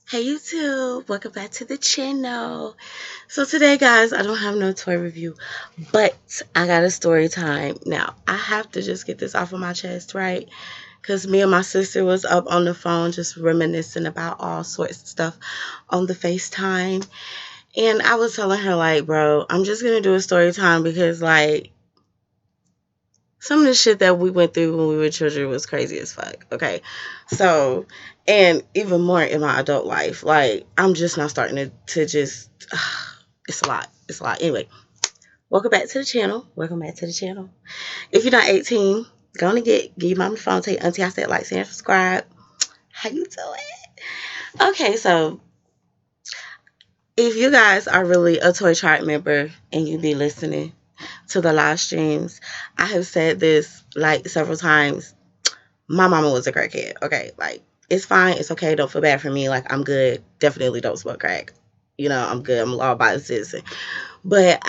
Hey YouTube, welcome back to the channel. So today guys, I don't have no toy review, but I got a story time. Now, I have to just get this off of my chest, right? Because me and my sister was up on the phone just reminiscing about all sorts of stuff on the FaceTime. And I was telling her like, bro, I'm just going to do a story time because like some of the shit that we went through when we were children was crazy as fuck. Okay. So, and even more in my adult life, like, I'm just now starting to just, it's a lot. It's a lot. Anyway, welcome back to the channel. Welcome back to the channel. If you're not 18, go on give your mom the phone, tell your auntie I said like, share, and subscribe. How you doing? Okay, so if you guys are really a Toy Chart member and you be listening to the live streams, I have said this like several times. My mama was a crackhead. Okay, like it's fine, it's okay. Don't feel bad for me. Like I'm good. Definitely don't smoke crack. I'm good. I'm a law-abiding citizen. But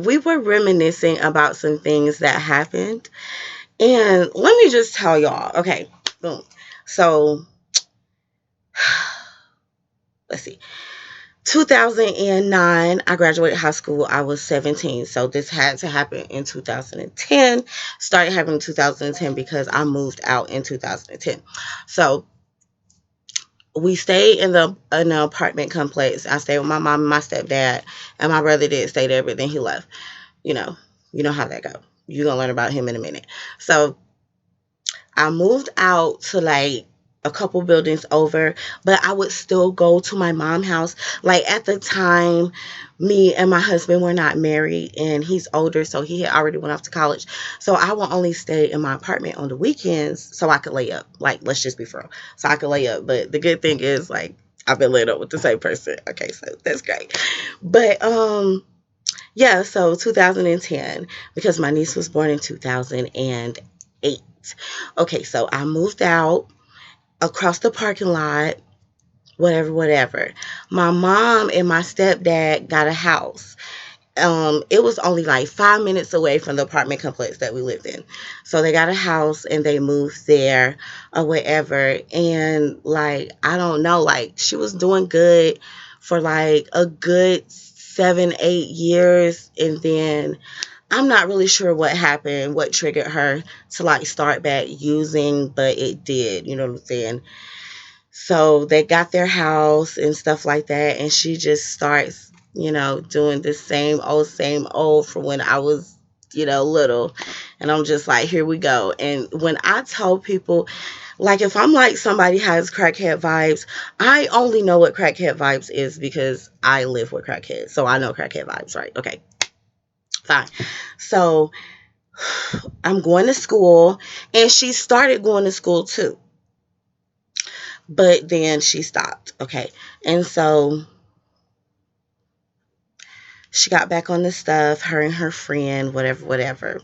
we were reminiscing about some things that happened, and let me just tell y'all. Okay, boom. So let's see. 2009, I graduated high school. I was 17. So this had to happen in 2010. Started happening in 2010 because I moved out in 2010. So we stayed in the apartment complex. I stayed with my mom and my stepdad, and my brother did stay there, but then he left. You know, you know how that go. You're gonna learn about him in a minute. So I moved out to like a couple buildings over, but I would still go to my mom's house. Like at the time, me and my husband were not married, and he's older, so he had already went off to college. So I would only stay in my apartment on the weekends so I could lay up. Like, let's just be for real, so I could lay up. But the good thing is, like, I've been laid up with the same person. Okay, so that's great. But yeah. So 2010, because my niece was born in 2008. Okay, so I moved out across the parking lot, whatever, whatever. My mom and my stepdad got a house. It was only like 5 minutes away from the apartment complex that we lived in. So they got a house and they moved there or whatever. And like, I don't know, like she was doing good for like a good 7, 8 years. And then I'm not really sure what happened, what triggered her to like start back using, but it did, you know what I'm saying? So they got their house and stuff like that, and she just starts, doing the same old from when I was, little. And I'm just like, here we go. And when I tell people, like, if I'm like somebody has crackhead vibes, I only know what crackhead vibes is because I live with crackheads. So I know crackhead vibes, right? Okay, fine. So I'm going to school, and she started going to school too. But then she stopped. Okay. And so she got back on the stuff, her and her friend, whatever, whatever.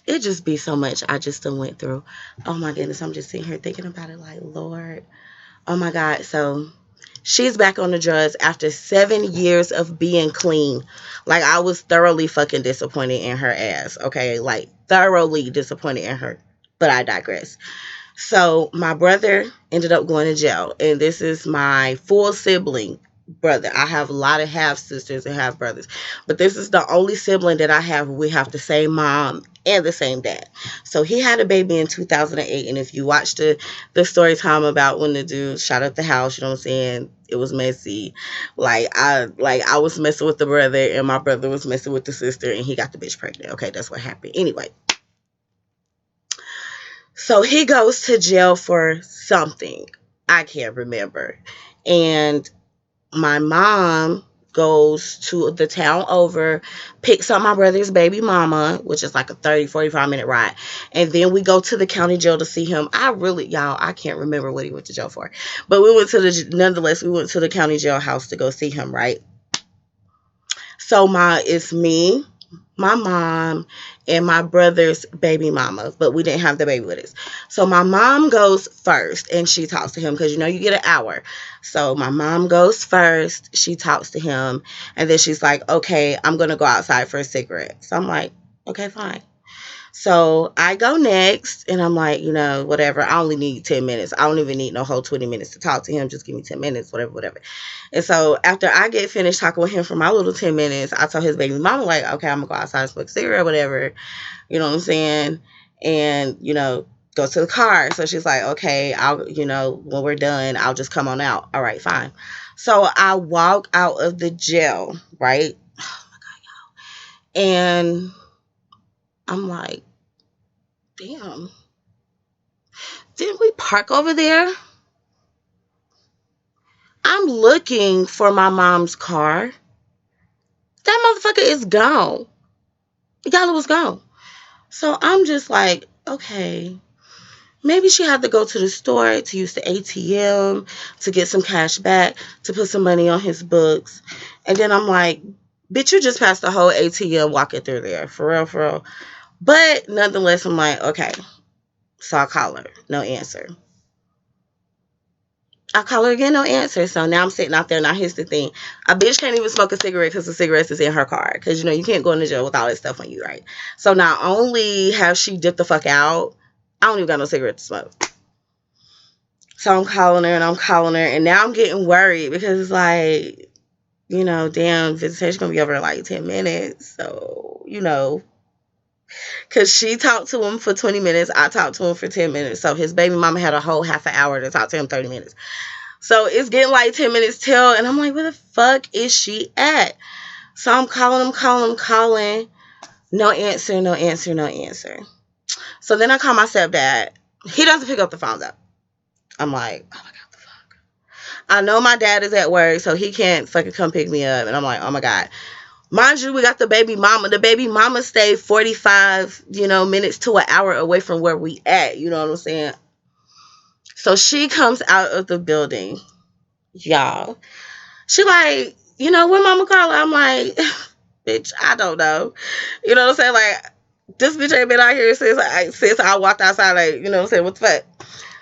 It just be so much I just done went through. Oh my goodness, I'm just sitting here thinking about it like, Lord. Oh my God. So she's back on the drugs after 7 years of being clean. Like, I was thoroughly fucking disappointed in her ass. Okay. Like, thoroughly disappointed in her. But I digress. So my brother ended up going to jail, and this is my full sibling brother. I have a lot of half sisters and half brothers, but this is the only sibling that I have. We have the same mom and the same dad. So he had a baby in 2008, and if you watch the story time about when the dude shot up the house, you know what I'm saying? It was messy. Like I was messing with the brother, and my brother was messing with the sister, and he got the bitch pregnant. Okay, that's what happened. Anyway, so he goes to jail for something. I can't remember. And my mom goes to the town over, picks up my brother's baby mama, which is like a 30, 45 minute ride. And then we go to the county jail to see him. Y'all, I can't remember what he went to jail for. But nonetheless, we went to the county jailhouse to go see him, right? So it's me, my mom, and my brother's baby mama, but we didn't have the baby with us. So my mom goes first and she talks to him because you get an hour. So my mom goes first, she talks to him, and then she's like, okay, I'm gonna go outside for a cigarette. So I'm like, okay, fine. So I go next, and I'm like, whatever. I only need 10 minutes. I don't even need no whole 20 minutes to talk to him. Just give me 10 minutes, whatever, whatever. And so after I get finished talking with him for my little 10 minutes, I told his baby mama, like, okay, I'm going to go outside and smoke a cigarette, whatever. You know what I'm saying? And, go to the car. So she's like, okay, I'll, when we're done, I'll just come on out. All right, fine. So I walk out of the jail, right? And I'm like, damn, didn't we park over there? I'm looking for my mom's car. That motherfucker is gone. Y'all, it was gone. So I'm just like, okay, maybe she had to go to the store to use the ATM to get some cash back to put some money on his books. And then I'm like, bitch, you just passed the whole ATM walking through there. For real, for real. But nonetheless, I'm like, okay. So I call her. No answer. I call her again, no answer. So now I'm sitting out there. Now here's the thing: a bitch can't even smoke a cigarette because the cigarettes is in her car. Because you can't go into jail with all that stuff on you, right? So not only have she dipped the fuck out, I don't even got no cigarette to smoke. So I'm calling her and I'm calling her, and now I'm getting worried because it's like, damn, visitation gonna be over in like 10 minutes. So because she talked to him for 20 minutes, I talked to him for 10 minutes. So his baby mama had a whole half an hour to talk to him 30 minutes. So it's getting like 10 minutes till, and I'm like, where the fuck is she at? So I'm calling him, calling. No answer, no answer, no answer. So then I call my stepdad. He doesn't pick up the phone though. I'm like, oh my God, the fuck. I know my dad is at work, so he can't fucking come pick me up. And I'm like, oh my God. Mind you, we got the baby mama. The baby mama stayed 45, minutes to an hour away from where we at. You know what I'm saying? So she comes out of the building, y'all. She like, where Mama Carla? I'm like, bitch, I don't know. You know what I'm saying? Like, this bitch ain't been out here since I walked outside. Like, you know what I'm saying? What the fuck?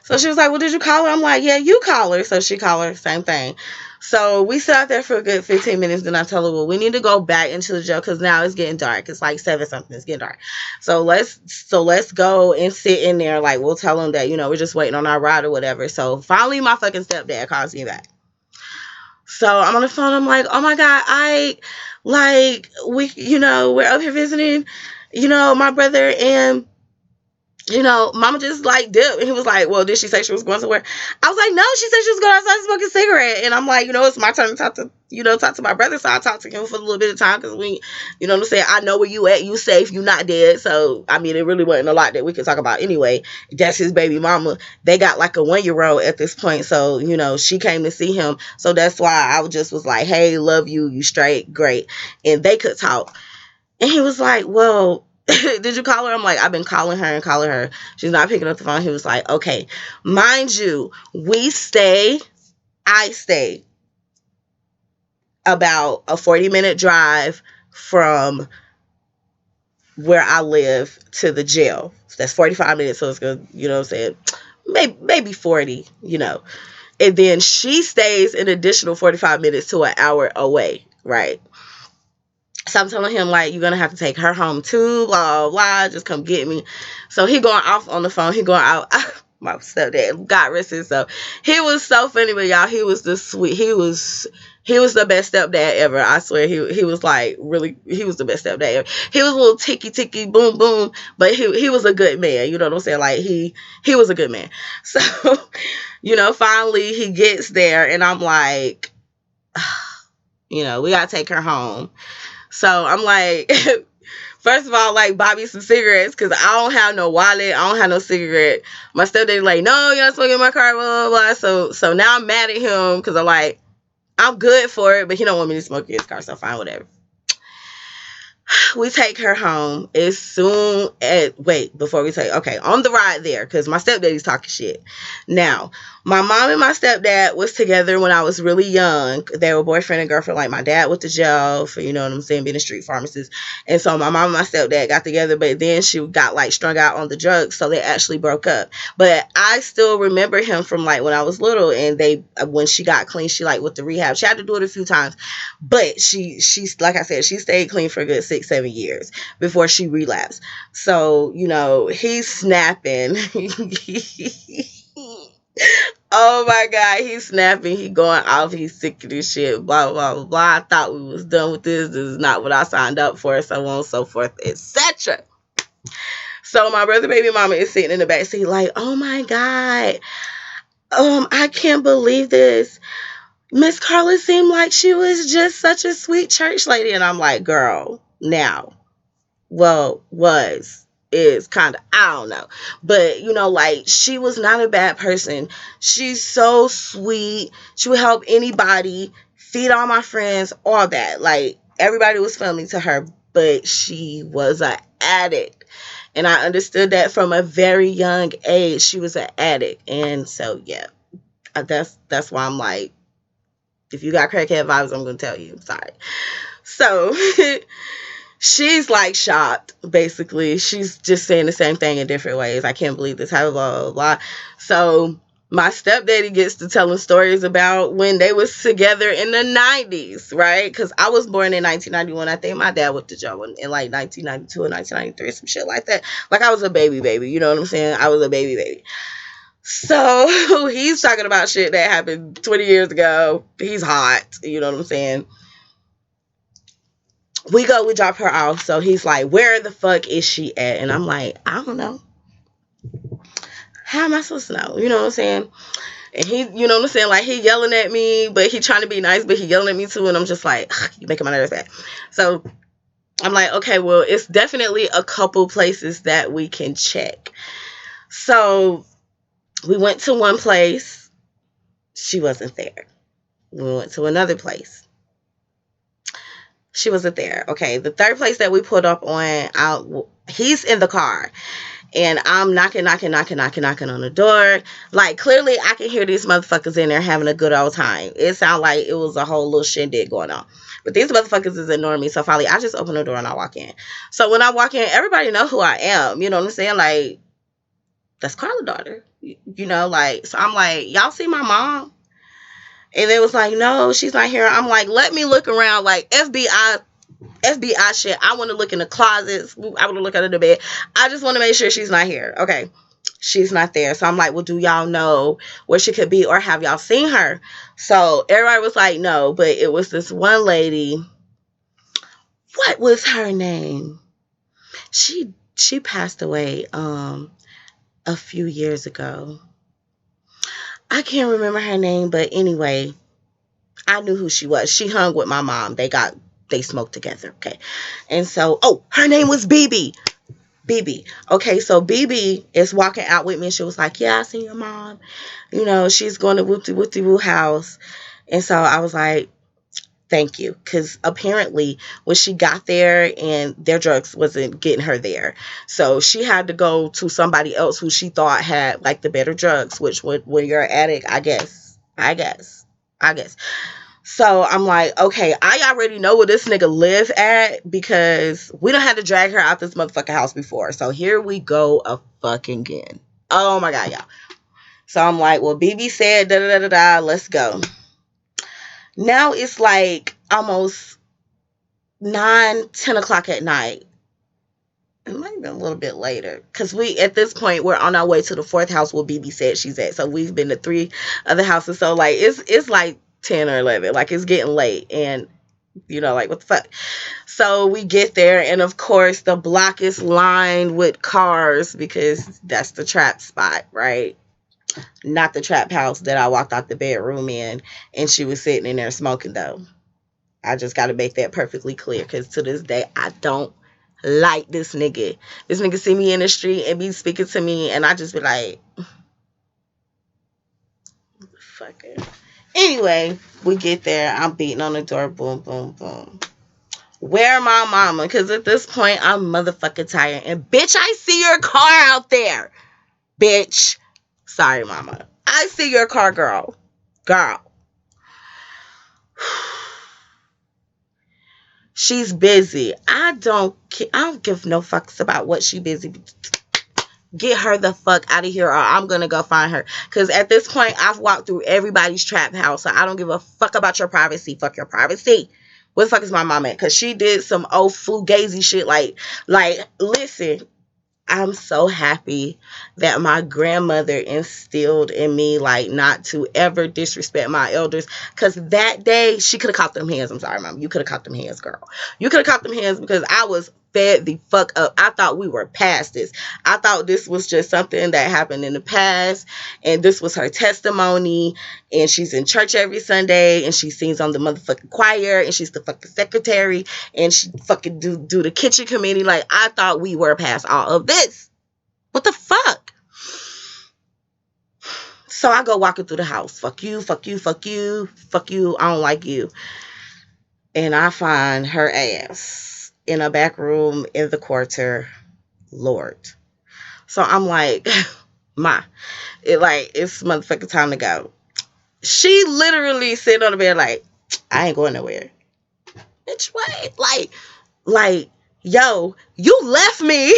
So she was like, well, did you call her? I'm like, yeah, you call her. So she called her, same thing. So we sat out there for a good 15 minutes. Then I tell her, well, we need to go back into the jail because now it's getting dark. It's like 7 something. It's getting dark. So let's go and sit in there. Like, we'll tell them that, we're just waiting on our ride or whatever. So finally my fucking stepdad calls me back. So I'm on the phone. I'm like, oh my God, we're up here visiting, my brother and, mama just like dipped. And he was like, well, did she say she was going somewhere? I was like, no, she said she was going outside to smoke a cigarette. And I'm like, it's my turn to talk to my brother. So I talked to him for a little bit of time because we, you know what I'm saying? I know where you at. You safe. You not dead. So, I mean, it really wasn't a lot that we could talk about anyway. That's his baby mama. They got like a 1-year-old at this point. So, she came to see him. So that's why I just was like, hey, love you. You straight. Great. And they could talk. And he was like, well, did you call her? I'm like, I've been calling her and calling her. She's not picking up the phone. He was like, okay, mind you, I stay about a 40-minute drive from where I live to the jail. So that's 45 minutes. So it's going to, you know what I'm saying? Maybe 40, And then she stays an additional 45 minutes to an hour away, right? So I'm telling him, like, you're going to have to take her home too, blah, blah, blah, just come get me. So he going off on the phone. He going out. My stepdad, God rest his soul. He was so funny, but y'all, he was the sweet. He was the best stepdad ever. I swear, he was like really, he was the best stepdad ever. He was a little ticky, boom, boom, but he was a good man. You know what I'm saying? Like, he was a good man. So, finally he gets there, and I'm like, we got to take her home. So I'm like, first of all, like, buy me some cigarettes because I don't have no wallet. I don't have no cigarette. My stepdad's like, no, you're not smoking in my car, blah, blah, blah. So now I'm mad at him because I'm like, I'm good for it, but he don't want me to smoke in his car, so fine, whatever. We take her home as soon as, on the ride there, because my stepdaddy's talking shit. Now, my mom and my stepdad was together when I was really young. They were boyfriend and girlfriend. Like, my dad went to jail for, you know what I'm saying, being a street pharmacist. And so my mom and my stepdad got together, but then she got, like, strung out on the drugs, so they actually broke up. But I still remember him from, like, when I was little, and when she got clean, she, like, with the rehab, she had to do it a few times. But she's like I said, she stayed clean for a good 6, 7 years before she relapsed. So, he's snapping. Oh my God, he's snapping. He going off. He's sick of this shit. Blah, blah, blah, blah. I thought we was done with this. This is not what I signed up for. So on and so forth, etc. So my brother baby mama is sitting in the back seat like, oh my God. I can't believe this. Miss Carla seemed like she was just such a sweet church lady. And I'm like, girl, now, well, is kind of, I don't know. But, like, she was not a bad person. She's so sweet. She would help anybody, feed all my friends, all that. Like, everybody was family to her, but she was an addict. And I understood that from a very young age. She was an addict. And so, yeah, that's why I'm like, if you got crackhead vibes, I'm going to tell you. Sorry. So, she's like shocked, basically. She's just saying the same thing in different ways. I can't believe this, blah, blah, blah, blah. So, my stepdaddy gets to telling stories about when they was together in the 90s, right? Because I was born in 1991. I think my dad went to jail in like 1992 or 1993, some shit like that. Like, I was a baby. You know what I'm saying? I was a baby. So he's talking about shit that happened 20 years ago. He's hot. You know what I'm saying? We drop her off. So he's like, where the fuck is she at? And I'm like, I don't know. How am I supposed to know? You know what I'm saying? And he, you know what I'm saying? Like, he yelling at me, but he trying to be nice, but he yelling at me too. And I'm just like, you making my nerves bad. So I'm like, okay, well, it's definitely a couple places that we can check. So we went to one place. She wasn't there. We went to another place. She wasn't there. Okay, the third place that we pulled up on, he's in the car. And I'm knocking on the door. Like, clearly I can hear these motherfuckers in there having a good old time. It sounded like it was a whole little shindig going on. But these motherfuckers is ignoring me. So finally, I just open the door and I walk in. So when I walk in, everybody know who I am. You know what I'm saying? Like, that's Carla's daughter. Like, so I'm like, y'all see my mom? And they was like, no, she's not here. I'm like, let me look around, like, FBI shit. I want to look in the closets. I want to look under the bed. I just want to make sure she's not here. Okay. She's not there. So I'm like, well, do y'all know where she could be, or have y'all seen her? So everybody was like, no, but it was this one lady. What was her name? She passed away a few years ago. I can't remember her name, but anyway, I knew who she was. She hung with my mom. They smoked together. Okay. And so, her name was BB. BB. Okay, so BB is walking out with me, and she was like, yeah, I seen your mom. She's going to Whoopty house. And so I was like, thank you. Because apparently when she got there, and their drugs wasn't getting her there. So she had to go to somebody else who she thought had like the better drugs, which when you're an addict, I guess. So I'm like, okay, I already know where this nigga live at, because we don't have to drag her out this motherfucking house before. So here we go a fucking again. Oh my God, y'all. So I'm like, well, BB said da da da da, let's go. Now it's like almost 9-10 o'clock at night. It might have been a little bit later, because at this point we're on our way to the fourth house where BB said she's at. So we've been to 3 other houses. So like it's like 10 or 11, like it's getting late, and like, what the fuck. So we get there, and of course the block is lined with cars, because that's the trap spot, right? Not the trap house that I walked out the bedroom in and she was sitting in there smoking, though. I just got to make that perfectly clear, because to this day I don't like this nigga. This nigga see me in the street and be speaking to me, and I just be like, fuck it. Anyway, we get there. I'm beating on the door. Boom, boom, boom. Where my mama? Because at this point, I'm motherfucking tired. And bitch, I see your car out there. Bitch. Sorry, mama. I see your car, girl. She's busy. I don't give no fucks about what she busy. Get her the fuck out of here, or I'm gonna go find her. Because at this point, I've walked through everybody's trap house, so I don't give a fuck about your privacy. Fuck your privacy. Where the fuck is my mom at? Because she did some old fugazi shit. Listen, I'm so happy that my grandmother instilled in me, like, not to ever disrespect my elders. Because that day, she could have caught them hands. I'm sorry, mom. You could have caught them hands, girl. You could have caught them hands because I was fed the fuck up. I thought we were past this. I thought this was just something that happened in the past. And this was her testimony. And she's in church every Sunday. And she sings on the motherfucking choir. And she's the fucking secretary. And she fucking do the kitchen committee. Like, I thought we were past all of this. What the fuck? So I go walking through the house. Fuck you, fuck you, fuck you, fuck you. I don't like you. And I find her ass in a back room in the quarter. Lord. So I'm like, it's motherfucking time to go. She literally sitting on the bed like, I ain't going nowhere. Bitch, what? Like, yo, you left me.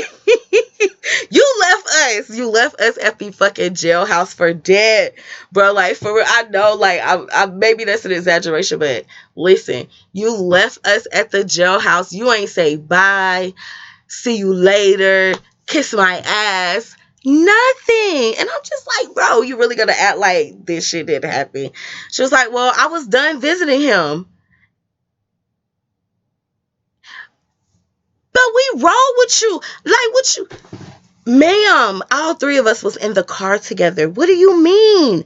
You left us. You left us at the fucking jailhouse for dead, bro. Like, for real, I know, like, I maybe that's an exaggeration, but listen, you left us at the jailhouse. You ain't say bye, see you later, kiss my ass, nothing. And I'm just like, bro, you really gonna act like this shit didn't happen? She was like, well, I was done visiting him. But we roll with you. Like, what you... Ma'am, all three of us was in the car together. What do you mean?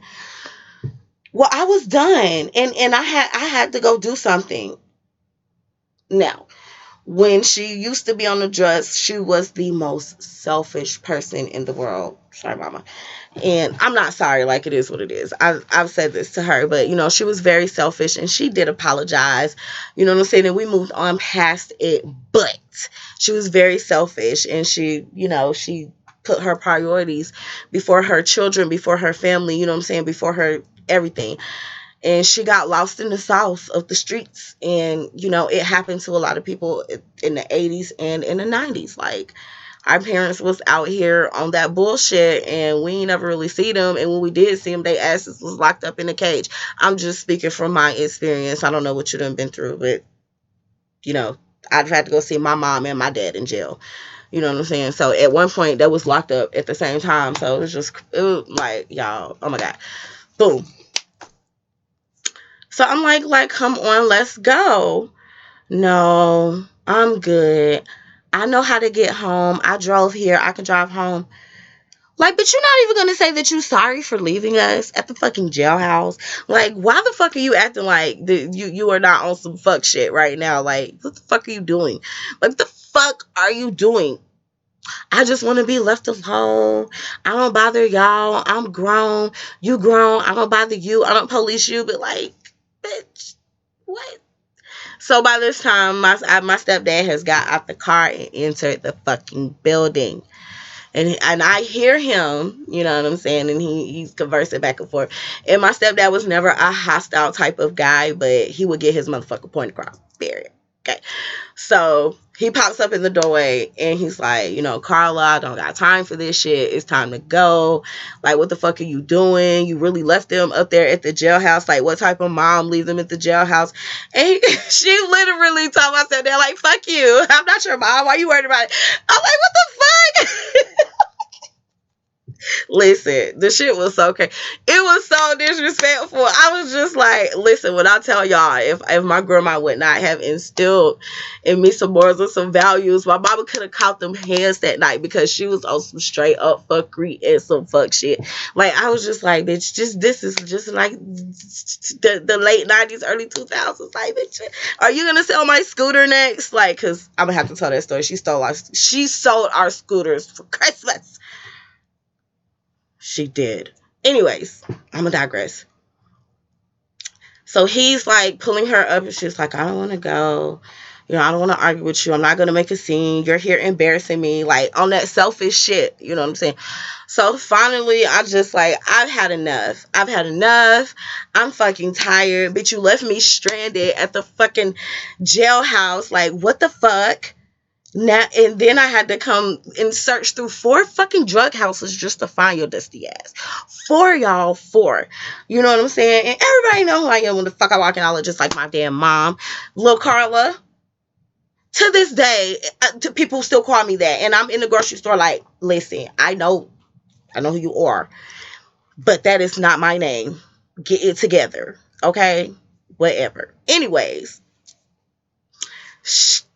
Well, I was done. And I had to go do something. Now, when she used to be on the drugs, she was the most selfish person in the world. Sorry, mama. And I'm not sorry, like, it is what it is. I've said this to her, but, she was very selfish and she did apologize. You know what I'm saying? And we moved on past it, but she was very selfish and she put her priorities before her children, before her family, you know what I'm saying? Before her everything. And she got lost in the south of the streets. And, it happened to a lot of people in the 80s and in the 90s. Like, our parents was out here on that bullshit and we ain't never really see them. And when we did see them, they asses was locked up in a cage. I'm just speaking from my experience. I don't know what you done been through, but, I'd had to go see my mom and my dad in jail. You know what I'm saying? So at one point, they was locked up at the same time. So it was like, y'all, oh my God. Boom. So I'm like, come on, let's go. No, I'm good. I know how to get home. I drove here. I can drive home. Like, but you're not even going to say that you're sorry for leaving us at the fucking jailhouse. Like, why the fuck are you acting like you are not on some fuck shit right now? Like, what the fuck are you doing? Like, what the fuck are you doing? I just want to be left alone. I don't bother y'all. I'm grown. You grown. I don't bother you. I don't police you. But, like, bitch, what? So by this time, my stepdad has got out the car and entered the fucking building. And I hear him, you know what I'm saying, and he's conversing back and forth. And my stepdad was never a hostile type of guy, but he would get his motherfucking point across. Period. Okay. So he pops up in the doorway and he's like, Carla, I don't got time for this shit. It's time to go. Like, what the fuck are you doing? You really left them up there at the jailhouse? Like, what type of mom leaves them at the jailhouse? And she literally told my stepdad, like, fuck you. I'm not your mom. Why are you worried about it? I'm like, what the fuck? Listen, the shit was so crazy. It was so disrespectful. I was just like, listen, when I tell y'all, if my grandma would not have instilled in me some morals and some values, my mama could have caught them hands that night because she was on some straight up fuckery and some fuck shit. Like, I was just like, bitch, this is just like the late 90s, early 2000s. Like, bitch, are you gonna sell my scooter next? Like, cause I'm gonna have to tell that story. She sold our scooters for Christmas. She did. Anyways, I'm gonna digress. So he's like pulling her up and she's like, I don't want to go. I don't want to argue with you. I'm not going to make a scene. You're here embarrassing me. Like, on that selfish shit. You know what I'm saying? So finally, I just like, I've had enough. I've had enough. I'm fucking tired. Bitch, you left me stranded at the fucking jailhouse. Like, what the fuck? Now and then I had to come and search through 4 fucking drug houses just to find your dusty ass. 4, y'all, 4. You know what I'm saying? And everybody know who I am when the fuck I walk in. I look just like my damn mom. Lil Carla. To this day, to people still call me that. And I'm in the grocery store like, listen, I know who you are, but that is not my name. Get it together. Okay? Whatever. Anyways,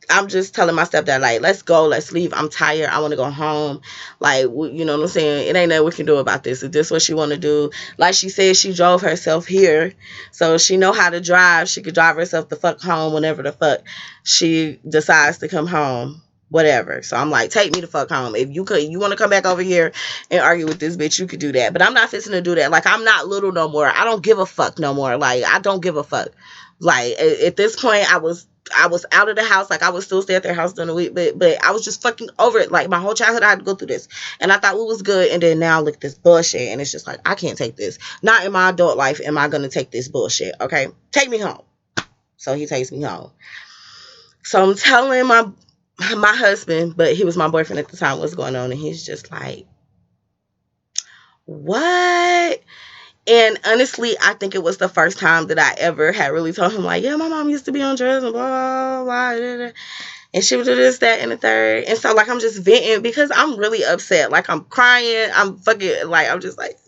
I'm just telling my stepdad, like, let's go, let's leave. I'm tired. I want to go home. Like, you know what I'm saying? It ain't nothing we can do about this. Is this what she want to do? Like she said, she drove herself here, so she know how to drive. She could drive herself the fuck home whenever the fuck she decides to come home. Whatever. So I'm like, take me the fuck home. If you want to come back over here and argue with this bitch, you could do that. But I'm not fixing to do that. Like, I'm not little no more. I don't give a fuck no more. Like, I don't give a fuck. Like, at this point, I was out of the house. Like, I would still stay at their house during the week, but I was just fucking over it. Like, my whole childhood, I had to go through this, and I thought it was good. And then now look at this bullshit, and it's just like, I can't take this. Not in my adult life am I gonna take this bullshit. Okay, take me home. So he takes me home. So I'm telling my husband, but he was my boyfriend at the time, what's going on, and he's just like, what? And honestly, I think it was the first time that I ever had really told him, like, yeah, my mom used to be on drugs and blah, blah, blah, blah. And she would do this, that, and the third. And so, like, I'm just venting because I'm really upset. Like, I'm crying. I'm fucking, like, I'm just like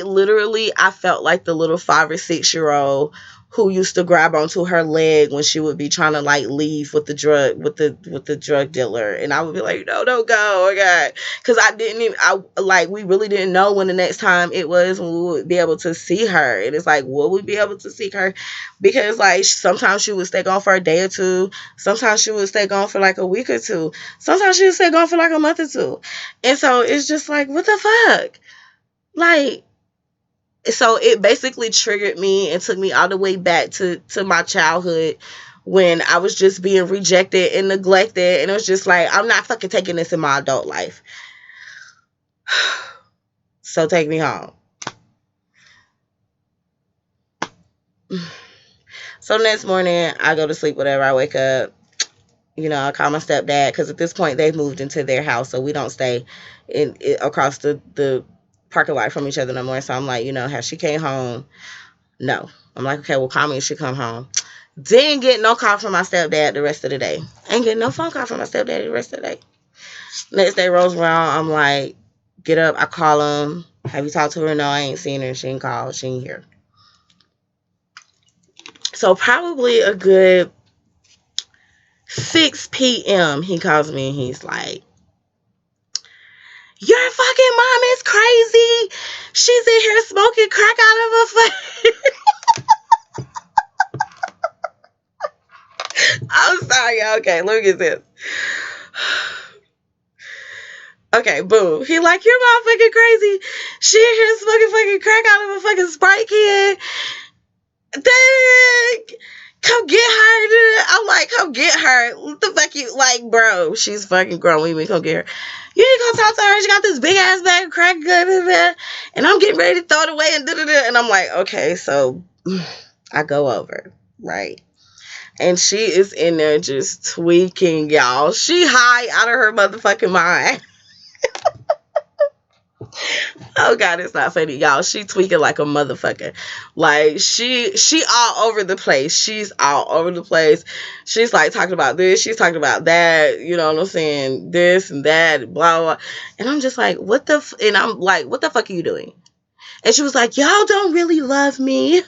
literally, I felt like the little 5 or 6 year old who used to grab onto her leg when she would be trying to like leave with the drug dealer, and I would be like, no, don't go, oh god, because I didn't even, I like, we really didn't know when the next time it was when we would be able to see her, and it's like, will we be able to see her? Because like sometimes she would stay gone for a day or two, sometimes she would stay gone for like a week or two, sometimes she would stay gone for like a month or two, and so it's just like, what the fuck, like, so it basically triggered me and took me all the way back to my childhood when I was just being rejected and neglected, and it was just like, I'm not fucking taking this in my adult life. So take me home. So next morning I go to sleep, whatever, I wake up, I call my stepdad because at this point they've moved into their house, so we don't stay across the parking lot from each other no more. So I'm like, has she came home? No. I'm like, okay, well, call me if she come home. Didn't get no call from my stepdad the rest of the day. Ain't getting no phone call from my stepdad the rest of the day. Next day rolls around. I'm like, get up. I call him. Have you talked to her? No, I ain't seen her. She ain't called. She ain't here. So probably a good 6 p.m. he calls me and he's like, your fucking mom is crazy. She's in here smoking crack out of her face. I'm sorry. Okay, look at this. Okay, boom. He like, your mom fucking crazy. She in here smoking fucking crack out of a fucking Sprite can. Dang. Come get her, dude. I'm like, come get her. What the fuck you, like, bro, she's fucking grown. We come get her. You ain't gonna talk to her. She got this big ass bag of crack good in there. And I'm getting ready to throw it away and da-da-da. And I'm like, okay, so I go over, right? And she is in there just tweaking, y'all. She high out of her motherfucking mind. Oh god, it's not funny, y'all. She tweaking like a motherfucker. Like she all over the place. She's all over the place. She's like talking about this. She's talking about that. You know what I'm saying? This and that, blah blah. And I'm just like, what the? And I'm like, what the fuck are you doing? And she was like, y'all don't really love me.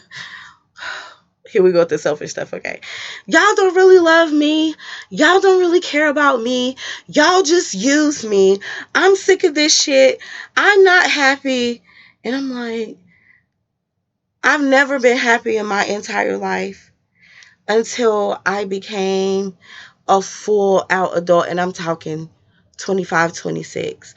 Here we go with the selfish stuff, okay? Y'all don't really love me. Y'all don't really care about me. Y'all just use me. I'm sick of this shit. I'm not happy. And I'm like, I've never been happy in my entire life until I became a full out adult. And I'm talking 25, 26.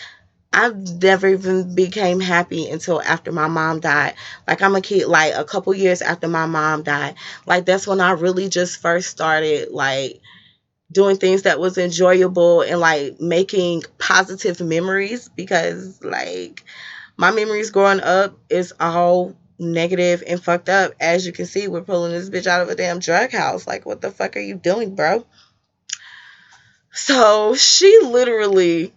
I've never even became happy until after my mom died. Like, I'm a kid, like a couple years after my mom died. Like, that's when I really just first started like doing things that was enjoyable and like making positive memories, because like my memories growing up is all negative and fucked up. As you can see, we're pulling this bitch out of a damn drug house. Like, what the fuck are you doing, bro? So she literally,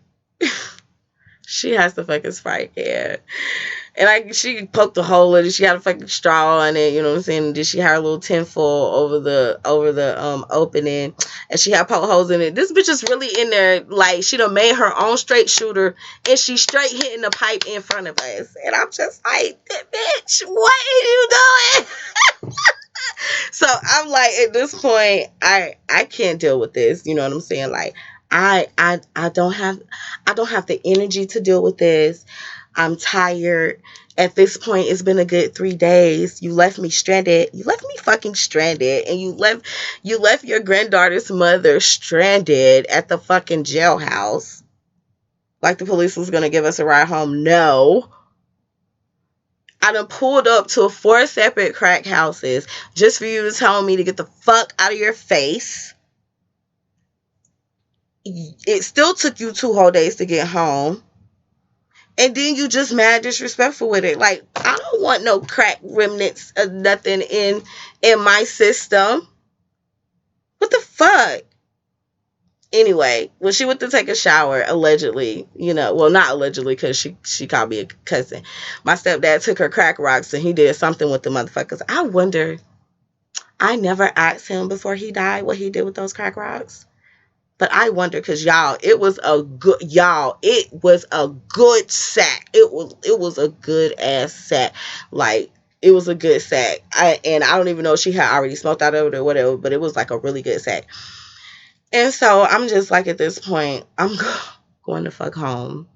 she has the fucking Sprite can. And she poked a hole in it. She had a fucking straw in it, you know what I'm saying? And then she had a little tinfoil over the opening, and she had poke holes in it. This bitch is really in there, like she done made her own straight shooter, and she straight hitting the pipe in front of us. And I'm just like, bitch, what are you doing? So I'm like, at this point, I can't deal with this. You know what I'm saying? Like, I don't have the energy to deal with this. I'm tired. At this point, it's been a good 3 days. You left me stranded. You left me fucking stranded, and you left your granddaughter's mother stranded at the fucking jailhouse. Like the police was gonna give us a ride home. No. I done pulled up to 4 separate crack houses just for you to tell me to get the fuck out of your face. It still took you 2 whole days to get home. And then you just mad disrespectful with it. Like, I don't want no crack remnants of nothing in my system. What the fuck? Anyway, when she went to take a shower, allegedly, well, not allegedly, because she called me a cousin. My stepdad took her crack rocks and he did something with the motherfuckers. I wonder, I never asked him before he died what he did with those crack rocks. But I wonder, because it was a good sack. It was a good ass sack. Like, it was a good sack. And I don't even know if she had already smoked out of it or whatever, but it was like a really good sack. And so I'm just like, at this point, I'm going to fuck home.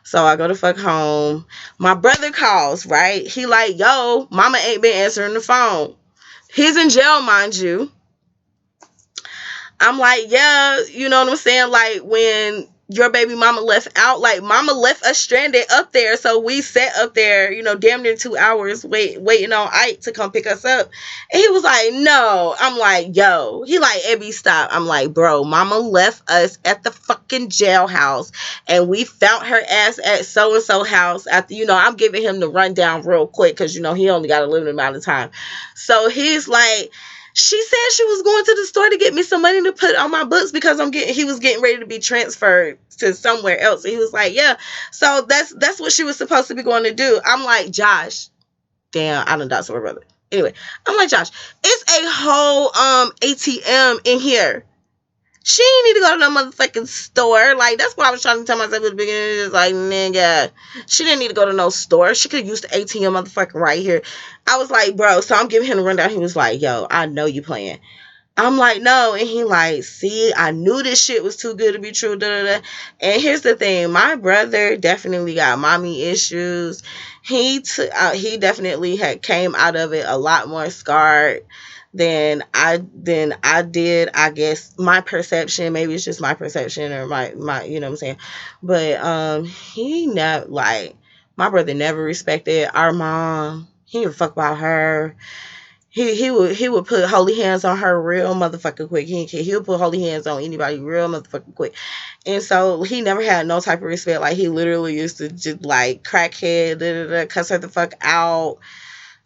So I go to fuck home. My brother calls, right? He like, yo, mama ain't been answering the phone. He's in jail, mind you. I'm like, yeah, you know what I'm saying? Like, when your baby mama left out, like, mama left us stranded up there. So we sat up there, damn near 2 hours waiting on Ike to come pick us up. And he was like, no. I'm like, yo. He like, Ebby, stop. I'm like, bro, mama left us at the fucking jailhouse. And we found her ass at so-and-so house after, I'm giving him the rundown real quick because, he only got a limited amount of time. So he's like, she said she was going to the store to get me some money to put on my books because he was getting ready to be transferred to somewhere else. And he was like, yeah. So that's what she was supposed to be going to do. I'm like, Josh, damn, I done got my brother. Anyway, I'm like, Josh, it's a whole ATM in here. She ain't need to go to no motherfucking store. Like, that's what I was trying to tell myself at the beginning. It's like, nigga, she didn't need to go to no store. She could use the ATM motherfucker right here. I was like, bro, so I'm giving him a rundown. He was like, yo, I know you playing. I'm like, no. And he like, see, I knew this shit was too good to be true. Da, da, da. And here's the thing. My brother definitely got mommy issues. He definitely had came out of it a lot more scarred than I did. I guess my perception, maybe it's just my perception or my you know what I'm saying. But he never, like, my brother never respected our mom. He didn't fuck about her. He would put holy hands on her real motherfucking quick. He would put holy hands on anybody real motherfucking quick. And so he never had no type of respect. Like, he literally used to just like crackhead, cuss her the fuck out.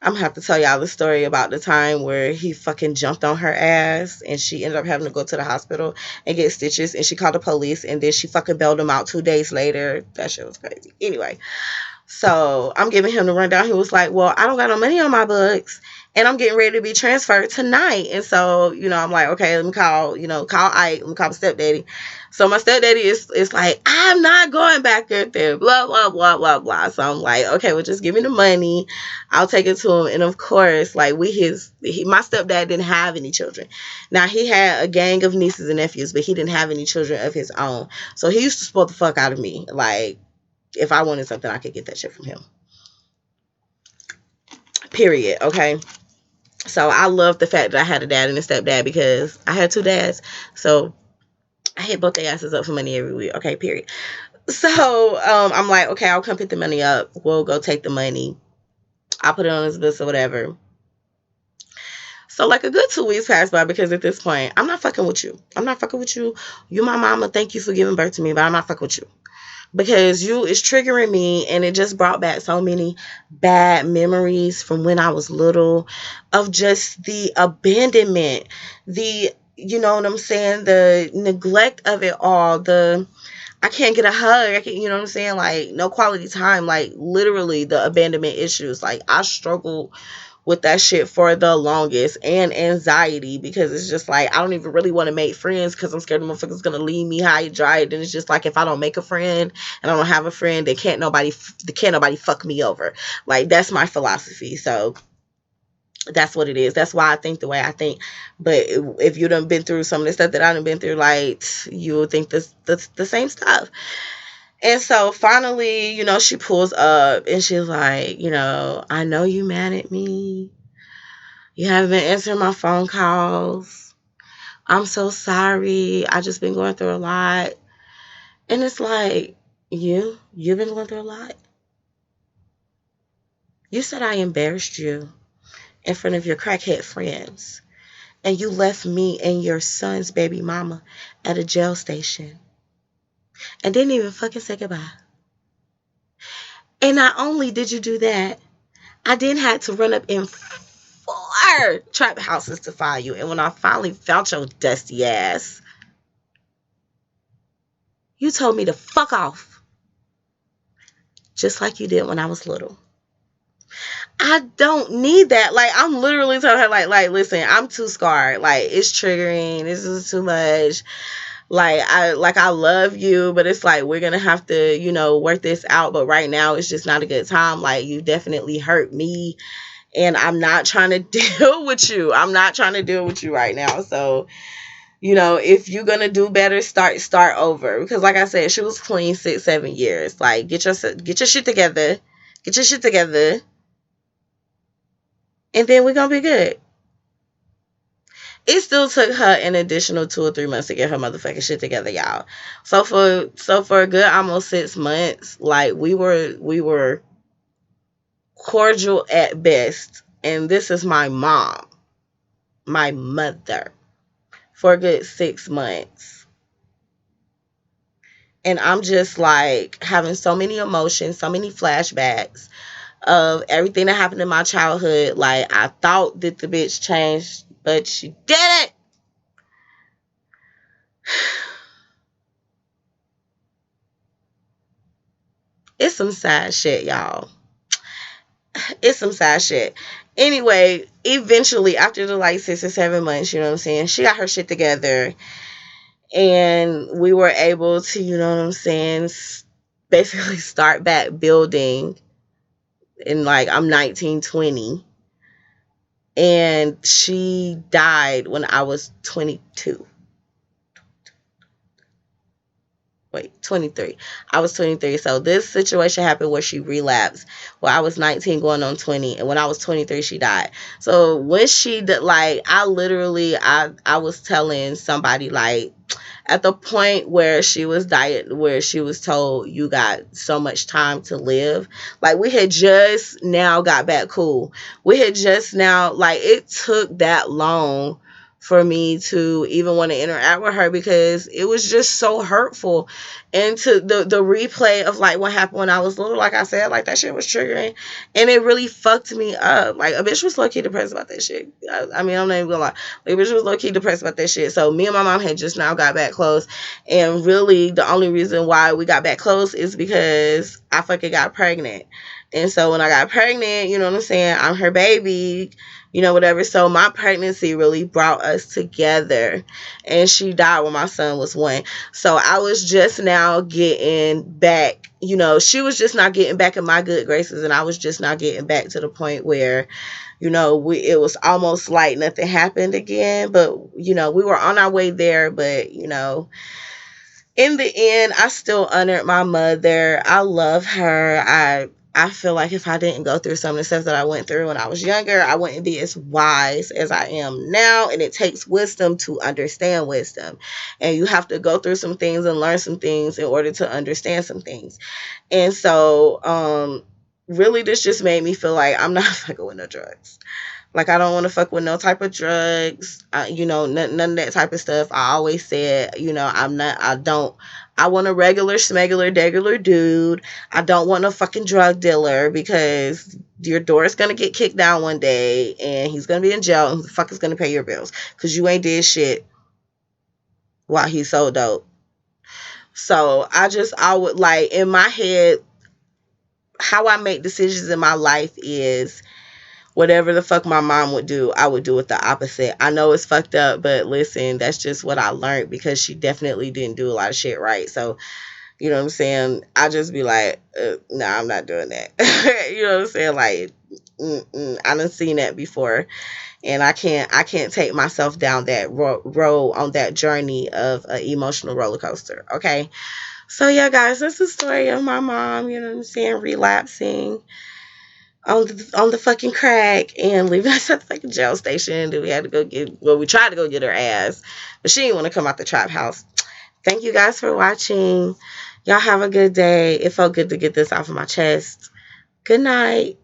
I'm gonna have to tell y'all the story about the time where he fucking jumped on her ass and she ended up having to go to the hospital and get stitches, and she called the police, and then she fucking bailed him out 2 days later. That shit was crazy. Anyway, so I'm giving him the rundown. He was like, well, I don't got no money on my books and I'm getting ready to be transferred tonight. And so, I'm like, okay, let me call Ike, let me call my stepdaddy. So my stepdaddy is like, I'm not going back there, blah, blah, blah, blah, blah. So I'm like, okay, well, just give me the money. I'll take it to him. And of course, like, my stepdad didn't have any children. Now, he had a gang of nieces and nephews, but he didn't have any children of his own. So he used to spoil the fuck out of me. Like, if I wanted something, I could get that shit from him. Period. Okay. So I love the fact that I had a dad and a stepdad because I had 2 dads. So I hit both their asses up for money every week. Okay, period. So I'm like, okay, I'll come pick the money up. We'll go take the money. I'll put it on his books or whatever. So like a good 2 weeks passed by because at this point, I'm not fucking with you. I'm not fucking with you. You my mama. Thank you for giving birth to me, but I'm not fucking with you. Because you is triggering me, and it just brought back so many bad memories from when I was little of just the abandonment, the you know what I'm saying, the neglect of it all, the I can't get a hug. I can't, you know what I'm saying? Like, no quality time. Like, literally, the abandonment issues. Like, I struggled with that shit for the longest, and anxiety, because it's just like, I don't even really want to make friends because I'm scared the motherfucker's going to leave me high and dry. And it's just like, if I don't make a friend and I don't have a friend, they can't nobody fuck me over. Like, that's my philosophy. So, that's what it is. That's why I think the way I think. But if you done been through some of the stuff that I done been through, like, you would think this the same stuff. And so finally, she pulls up and she's like, I know you mad at me. You haven't been answering my phone calls. I'm so sorry. I just been going through a lot. And it's like, you've been going through a lot. You said I embarrassed you in front of your crackhead friends. And you left me and your son's baby mama at a jail station. And didn't even fucking say goodbye. And not only did you do that, I then had to run up in 4 trap houses to find you. And when I finally found your dusty ass, you told me to fuck off. Just like you did when I was little. I don't need that. Like, I'm literally telling her, like, listen, I'm too scarred. Like, it's triggering. This is too much. I love you, but it's like, we're gonna have to, work this out. But right now it's just not a good time. Like, you definitely hurt me, and I'm not trying to deal with you. I'm not trying to deal with you right now. So, if you're gonna do better, start over. Because like I said, she was clean 6-7 years. Like, get your shit together. Get your shit together. And then we're gonna be good. It still took her an additional 2 or 3 months to get her motherfucking shit together, y'all. So for a good almost 6 months, like, we were cordial at best. And this is my mom, my mother, for a good 6 months. And I'm just like having so many emotions, so many flashbacks of everything that happened in my childhood. Like, I thought that the bitch changed, but she didn't. It's some sad shit, y'all. It's some sad shit. Anyway, eventually, after the like 6 or 7 months, you know what I'm saying, she got her shit together, and we were able to, you know what I'm saying, basically start back building. And like, I'm 19, 20, and she died when I was 22. Wait, 23. I was 23. So this situation happened where she relapsed. Well, I was 19 going on 20. And when I was 23, she died. So when she did, like, I was telling somebody, like, at the point where she was where she was told, you got so much time to live. Like, we had just now got back cool. We had just now, like, it took that long for me to even want to interact with her, because it was just so hurtful. And to the replay of like what happened when I was little, like I said, like, that shit was triggering, and it really fucked me up. Like, a bitch was low key depressed about that shit. I mean, I'm not even gonna lie. Like, a bitch was low key depressed about that shit. So me and my mom had just now got back close, and really the only reason why we got back close is because I fucking got pregnant. And so when I got pregnant, you know what I'm saying, I'm her baby, whatever. So my pregnancy really brought us together. And she died when my son was 1. So I was just now getting back, she was just not getting back in my good graces. And I was just not getting back to the point where, it was almost like nothing happened again. But, we were on our way there. But, in the end, I still honored my mother. I love her. I feel like if I didn't go through some of the stuff that I went through when I was younger, I wouldn't be as wise as I am now. And it takes wisdom to understand wisdom. And you have to go through some things and learn some things in order to understand some things. And so, really, this just made me feel like I'm not fucking with no drugs. Like, I don't want to fuck with no type of drugs, none of that type of stuff. I always said, I want a regular, smegular, degular dude. I don't want a fucking drug dealer, because your door is going to get kicked down one day and he's going to be in jail, and who the fuck is going to pay your bills? Because you ain't did shit while he sold dope. So I would like in my head, how I make decisions in my life is whatever the fuck my mom would do, I would do it the opposite. I know it's fucked up, but listen, that's just what I learned because she definitely didn't do a lot of shit right. So, you know what I'm saying? I just be like, nah, I'm not doing that. You know what I'm saying? Like, I done seen that before, and I can't take myself down that road on that journey of an emotional roller coaster. Okay, so yeah, guys, that's the story of my mom. You know what I'm saying? Relapsing on the fucking crack and leaving us at the fucking jail station. Then we had to go get, well, we tried to go get her ass, but she didn't want to come out the trap house. Thank you guys for watching. Y'all have a good day. It felt good to get this off of my chest. Good night.